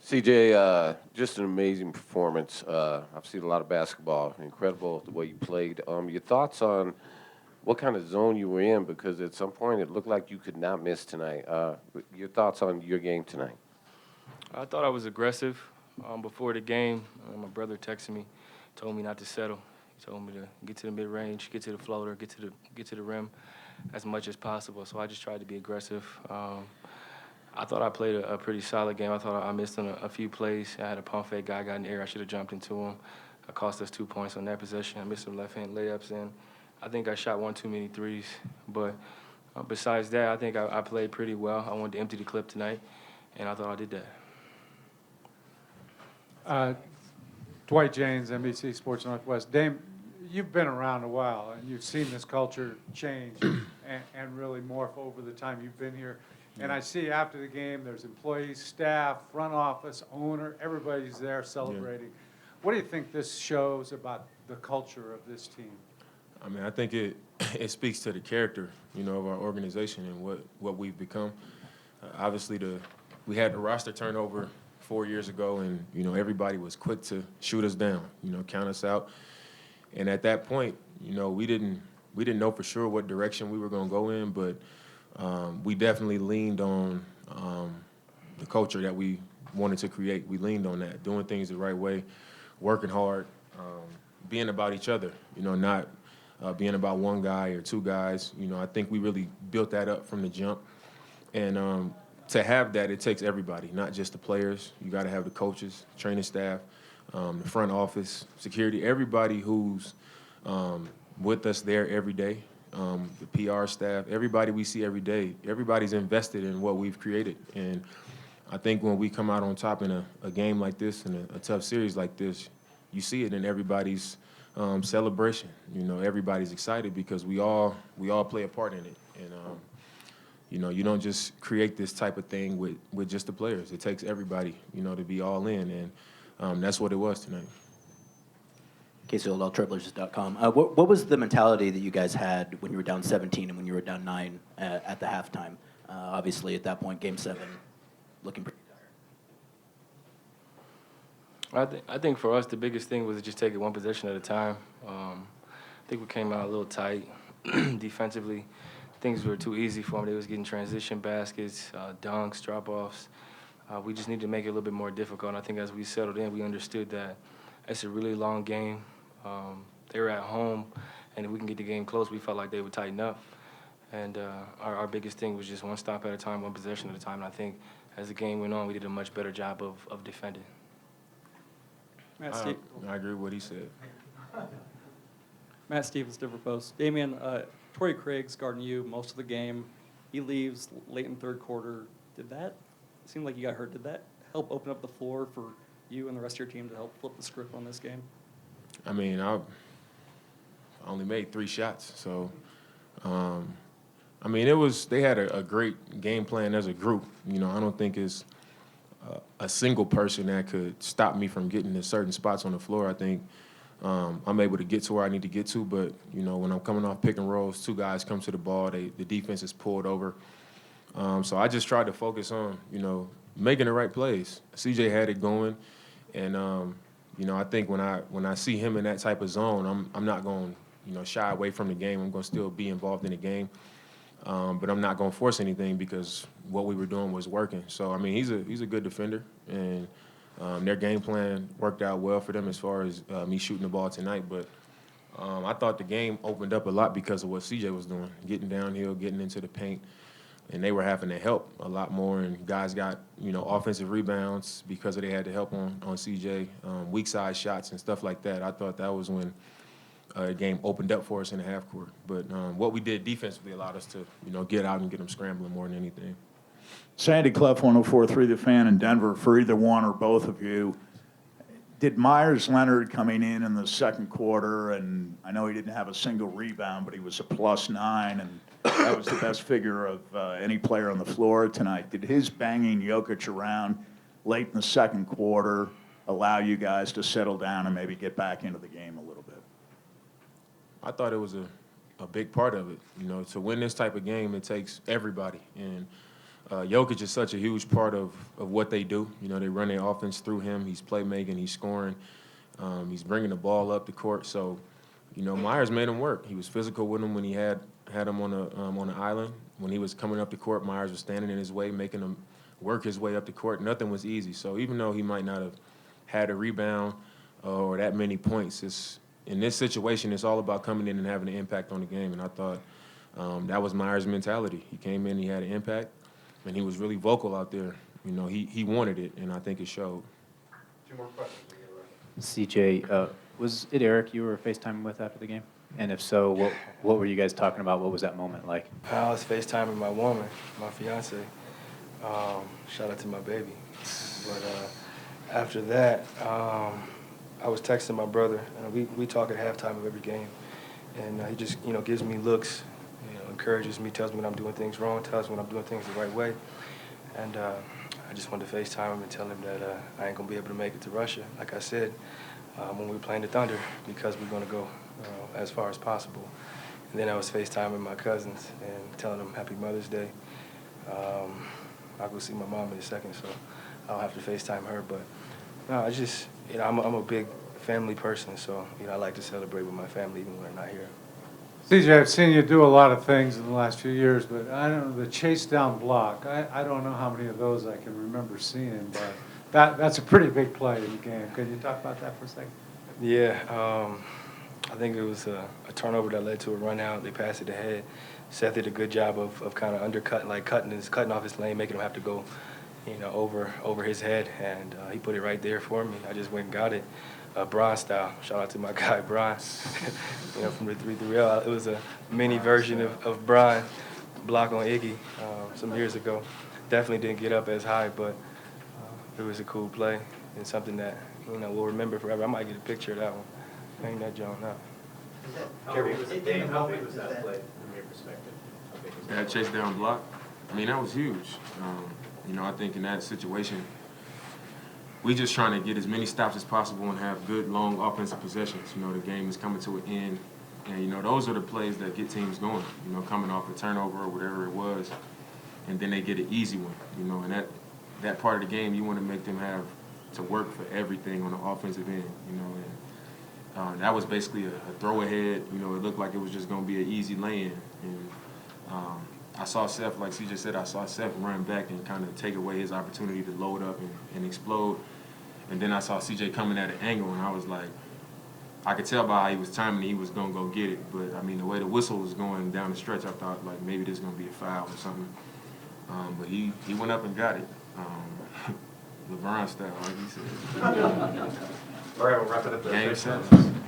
CJ, just an amazing performance. I've seen a lot of basketball. Incredible the way you played. Your thoughts on what kind of zone you were in? Because at some point it looked like you could not miss tonight. Your thoughts on your game tonight? I thought I was aggressive before the game. My brother texted me, told me not to settle. He told me to get to the mid-range, get to the floater, get to the rim as much as possible. So I just tried to be aggressive. I thought I played a pretty solid game. I thought I missed on a few plays. I had a pump fake guy got in the air. I should have jumped into him. It cost us 2 points on that possession. I missed some left-hand layups, and I think I shot one too many threes. But besides that, I think I played pretty well. I wanted to empty the clip tonight, and I thought I did that. Dwight James, NBC Sports Northwest. Dame, you've been around a while, and you've seen this culture change and really morph over the time you've been here. And I see after the game, there's employees, staff, front office, owner, everybody's there celebrating. Yeah. What do you think this shows about the culture of this team? I mean, I think it speaks to the character, of our organization and what we've become. Obviously, we had the roster turnover 4 years ago, and everybody was quick to shoot us down, count us out. And at that point, we didn't know for sure what direction we were going to go in, but we definitely leaned on the culture that we wanted to create. We leaned on that, doing things the right way, working hard, being about each other, not being about one guy or two guys. I think we really built that up from the jump. And to have that, it takes everybody, not just the players. You got to have the coaches, training staff, the front office, security, everybody who's with us there every day. The PR staff, everybody we see every day, everybody's invested in what we've created. And I think when we come out on top in a game like this, in a tough series like this, you see it in everybody's celebration. Everybody's excited because we all play a part in it. And, you don't just create this type of thing with just the players. It takes everybody, to be all in. And that's what it was tonight. chasedown.trailblazers.com. What was the mentality that you guys had when you were down 17 and when you were down 9 at the halftime? Obviously, at that point, Game 7, looking pretty dire. I think for us, the biggest thing was to just take it one possession at a time. I think we came out a little tight defensively. Things were too easy for them. They was getting transition baskets, dunks, drop-offs. We just needed to make it a little bit more difficult. And I think as we settled in, we understood that it's a really long game. They were at home, and if we can get the game close, we felt like they would tighten up. And our biggest thing was just one stop at a time, one possession at a time. And I think as the game went on, we did a much better job of defending. I agree with what he said. Matt Stevens, Denver Post. Damian, Torrey Craig's guarding you most of the game. He leaves late in third quarter. Did that seem like you got hurt? Did that help open up the floor for you and the rest of your team to help flip the script on this game? I mean, I only made 3 shots. So, I mean, they had a great game plan as a group. I don't think it's a single person that could stop me from getting to certain spots on the floor. I think I'm able to get to where I need to get to, but, when I'm coming off pick and rolls, 2 guys come to the ball, the defense is pulled over. So I just tried to focus on, making the right plays. CJ had it going, and, I think when I see him in that type of zone, I'm not going to shy away from the game. I'm going to still be involved in the game, but I'm not going to force anything because what we were doing was working. So, I mean, he's a good defender, and their game plan worked out well for them as far as me shooting the ball tonight. But I thought the game opened up a lot because of what CJ was doing, getting downhill, getting into the paint. And they were having to help a lot more, and guys got, offensive rebounds because they had to help on CJ, weak side shots and stuff like that. I thought that was when the game opened up for us in the half court. But what we did defensively allowed us to, get out and get them scrambling more than anything. Sandy Clough, 104.3 The Fan in Denver. For either one or both of you, did Myers Leonard coming in the second quarter, and I know he didn't have a single rebound, but he was a +9, and that was the best figure of any player on the floor tonight. Did his banging Jokic around late in the second quarter allow you guys to settle down and maybe get back into the game a little bit? I thought it was a big part of it. To win this type of game, it takes everybody. And Jokic is such a huge part of what they do. You know, they run their offense through him. He's playmaking, he's scoring, he's bringing the ball up the court. So, you know, Myers made him work. He was physical with him when he had him on the island. When he was coming up the court, Myers was standing in his way, making him work his way up the court. Nothing was easy. So even though he might not have had a rebound or that many points, in this situation, it's all about coming in and having an impact on the game. And I thought that was Myers' mentality. He came in, he had an impact, and he was really vocal out there. You know, he wanted it, and I think it showed. Two more questions. CJ, was it Eric you were FaceTiming with after the game? And if so, what were you guys talking about? What was that moment like? I was FaceTiming my woman, my fiance. Shout out to my baby. But after that, I was texting my brother, and we talk at halftime of every game. And he just, you know, gives me looks, you know, encourages me, tells me when I'm doing things wrong, tells me when I'm doing things the right way. And I just wanted to FaceTime him and tell him that I ain't going to be able to make it to Russia, like I said, when we were playing the Thunder, because we're going to go as far as possible. And then I was FaceTiming my cousins and telling them Happy Mother's Day. I'll go see my mom in a second, so I'll have to FaceTime her. But no, I just, you know, I'm a big family person, so, you know, I like to celebrate with my family even when they're not here. CJ, I've seen you do a lot of things in the last few years, but I don't know, the chase down block, I don't know how many of those I can remember seeing, but that's a pretty big play in the game. Can you talk about that for a second? Yeah, I think it was a turnover that led to a run out. They passed it ahead. Seth did a good job of kind of undercutting, like cutting off his lane, making him have to go, you know, over his head, and he put it right there for me. I just went and got it, Bron style. Shout out to my guy Bron, you know, from the 3-3L. It was a mini version of Bron block on Iggy some years ago. Definitely didn't get up as high, but it was a cool play and something that, you know, we'll remember forever. I might get a picture of that one. Hang that joint up. How big was that play from your perspective? How big was That chase down block, I mean, that was huge. You know, I think in that situation, we just trying to get as many stops as possible and have good, long offensive possessions. You know, the game is coming to an end. And, you know, those are the plays that get teams going, you know, coming off a turnover or whatever it was. And then they get an easy one, you know. And that part of the game, you want to make them have to work for everything on the offensive end, you know. And that was basically a throw ahead. You know, it looked like it was just going to be an easy lay-in. And I saw Seth, like CJ said, I saw Seth run back and kind of take away his opportunity to load up and explode. And then I saw CJ coming at an angle, and I was like, I could tell by how he was timing he was going to go get it. But, I mean, the way the whistle was going down the stretch, I thought, like, maybe this is going to be a foul or something. But he went up and got it. LeBron style, like he said. All right, we'll wrap it up there. Game Thanks, man. 7.